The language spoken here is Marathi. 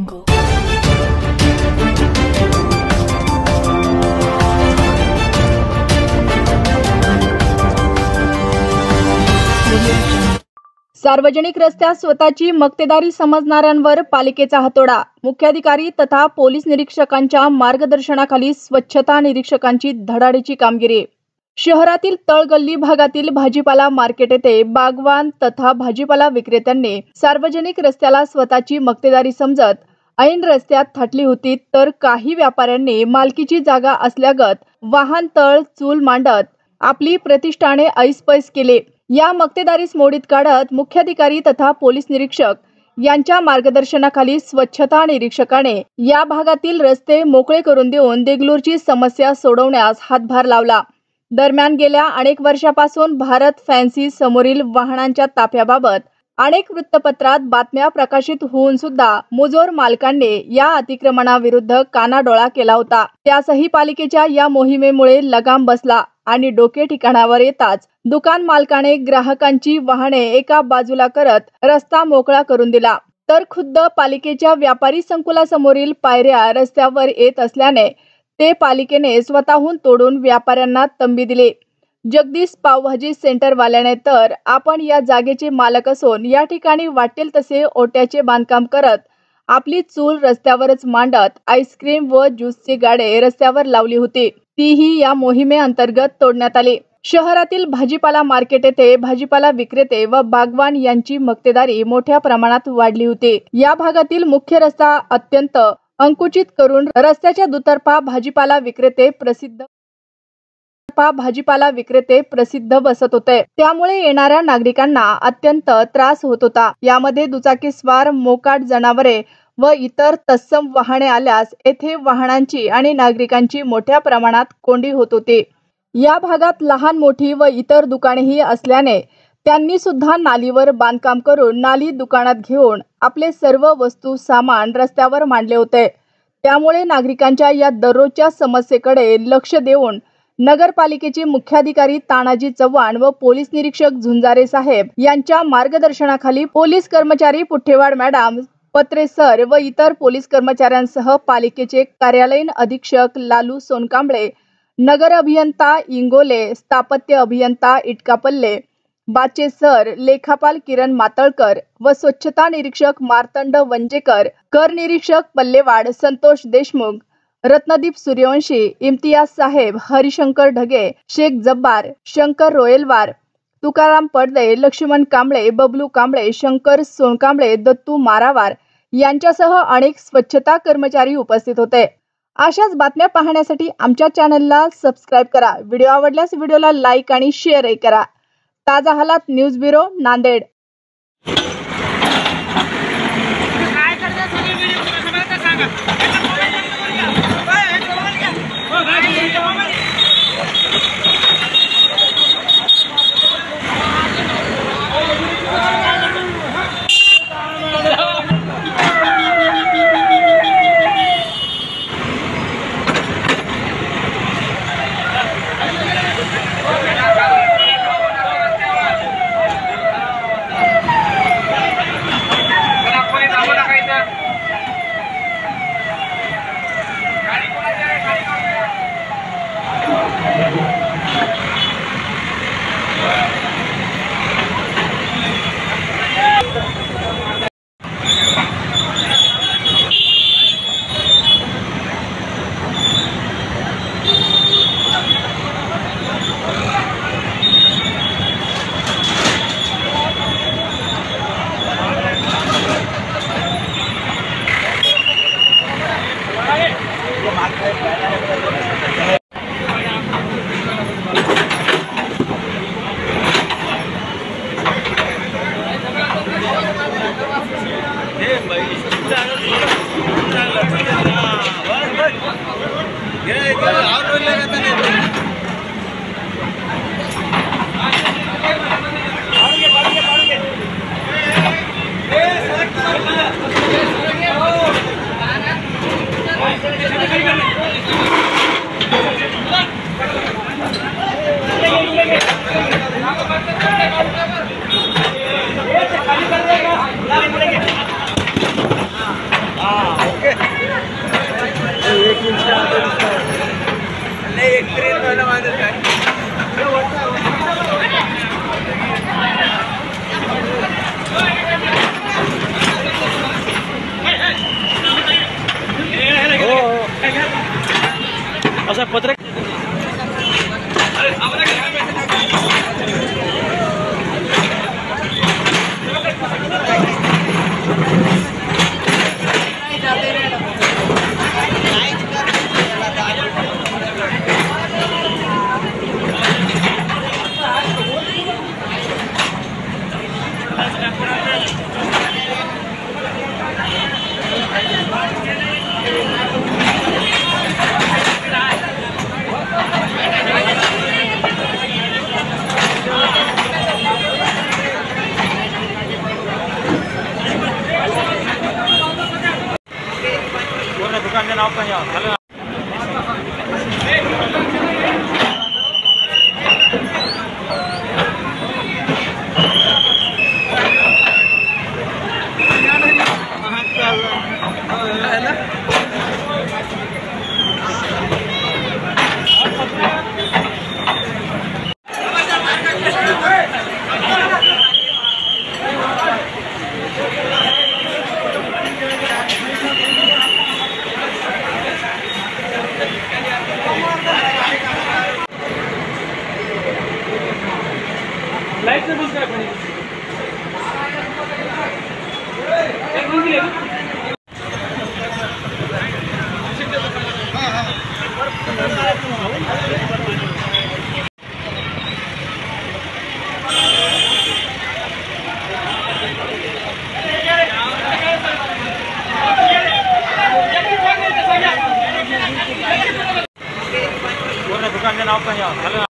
jungle. सार्वजनिक रस्त्यात स्वतःची मक्तेदारी समजणाऱ्यांवर पालिकेचा हातोडा. मुख्याधिकारी तथा पोलीस निरीक्षकांच्या मार्गदर्शनाखाली स्वच्छता निरीक्षकांची धडाडीची कामगिरी. शहरातील तळगल्ली भागातील भाजीपाला मार्केट येथे बागवान तथा भाजीपाला विक्रेत्यांनी सार्वजनिक रस्त्याला स्वतःची मक्तेदारी समजत ऐन रस्त्यात थाटली होती, तर काही व्यापाऱ्यांनी मालकीची जागा असल्यागत वाहन तळ चूल मांडत आपली प्रतिष्ठाने ऐसपैस केले. या मक्तेदारीस मोडीत काढत मुख्याधिकारी तथा पोलीस निरीक्षक यांच्या मार्गदर्शनाखाली स्वच्छता निरीक्षकाने या भागातील रस्ते मोकळे करून देऊन देगलूरची समस्या सोडवण्यास हातभार लावला. दरम्यान गेल्या अनेक वर्षापासून भारत फॅन्सी समोरील वाहनांच्या ताफ्याबाबत अनेक वृत्तपत्रात बातम्या प्रकाशित होऊन सुद्धा मुजोर मालकांनी या अतिक्रमणाविरुद्ध कानाडोळा केला होता. त्यासही पालिकेच्या या मोहिमेमुळे लगाम बसला आणि डोके ठिकाणावर येताच दुकान मालकाने ग्राहकांची वाहने एका बाजूला करत रस्ता मोकळा करून दिला. तर खुद्द पालिकेच्या व्यापारी संकुलासमोरील पायऱ्या रस्त्यावर येत असल्याने ते पालिकेने स्वतःहून तोडून व्यापाऱ्यांना तंबी दिली. जगदीश पावभाजी सेंटरवाल्याने तर आपण या जागेचे मालक असून या ठिकाणी वाटेल तसे ओट्याचे बांधकाम करत आपली चूल रस्त्यावरच मांडत आईस्क्रीम व ज्यूसची गाडे रस्त्यावर लावली होती. तीही या मोहिमेअंतर्गत तोडण्यात आली. शहरातील भाजीपाला मार्केट येथे भाजीपाला विक्रेते व बागवान यांची मक्तेदारी मोठ्या प्रमाणात वाढली होती. या भागातील मुख्य रस्ता अत्यंत अंकुचित करून रस्त्याच्या दुतर्फा भाजीपाला विक्रेते प्रसिद्ध बसत होते. त्यामुळे येणाऱ्या नागरिकांना अत्यंत त्रास होत होता. यामध्ये दुचाकीस्वार, मोकाट जनावरे व इतर तत्सम वाहने आल्यास येथे वाहनांची आणि नागरिकांची मोठ्या प्रमाणात कोंडी होत होती. या भागात लहान मोठी व इतर दुकानेही असल्याने त्यांनी सुद्धा नालीवर बांधकाम करून नाली दुकानात घेऊन आपले सर्व वस्तू सामान रस्त्यावर मांडले होते. त्यामुळे नागरिकांच्या या दररोजच्या समस्येकडे लक्ष देऊन नगरपालिकेचे मुख्याधिकारी तानाजी चव्हाण व पोलीस निरीक्षक झुंजारे साहेब यांच्या मार्गदर्शनाखाली पोलीस कर्मचारी पुठ्ठेवाड मॅडम, पत्रे सर व इतर पोलीस कर्मचाऱ्यांसह पालिकेचे कार्यालयीन अधीक्षक लालू सोनकांबळे, नगर अभियंता इंगोले, स्थापत्य अभियंता इटकापल्ले, बाचे सर, लेखापाल किरण मातळकर व स्वच्छता निरीक्षक मार्तंड वंजेकर, कर निरीक्षक पल्लेवाड संतोष देशमुख, रत्नदीप सूर्यवंशी, इम्तियाज साहेब, हरिशंकर ढगे, शेख जब्बार, शंकर रोयलवार, तुकाराम पडदे, लक्ष्मण कांबळे, बबलू कांबळे, शंकर सोनकांबळे, दत्तू मारावार यांच्यासह अनेक स्वच्छता कर्मचारी उपस्थित होते. अशाच बातम्या पाहण्यासाठी आमच्या चॅनलला सबस्क्राईब करा. व्हिडिओ आवडल्यास व्हिडिओला लाईक आणि शेअरही करा. ताजा हालात न्यूज ब्युरो, नांदेड. हाँ पूर्ण दुकान नाव पण या झालं. लाइट से बंद करा पानी एक मिनट ले पूर्ण दुकान नाव पण या झालं.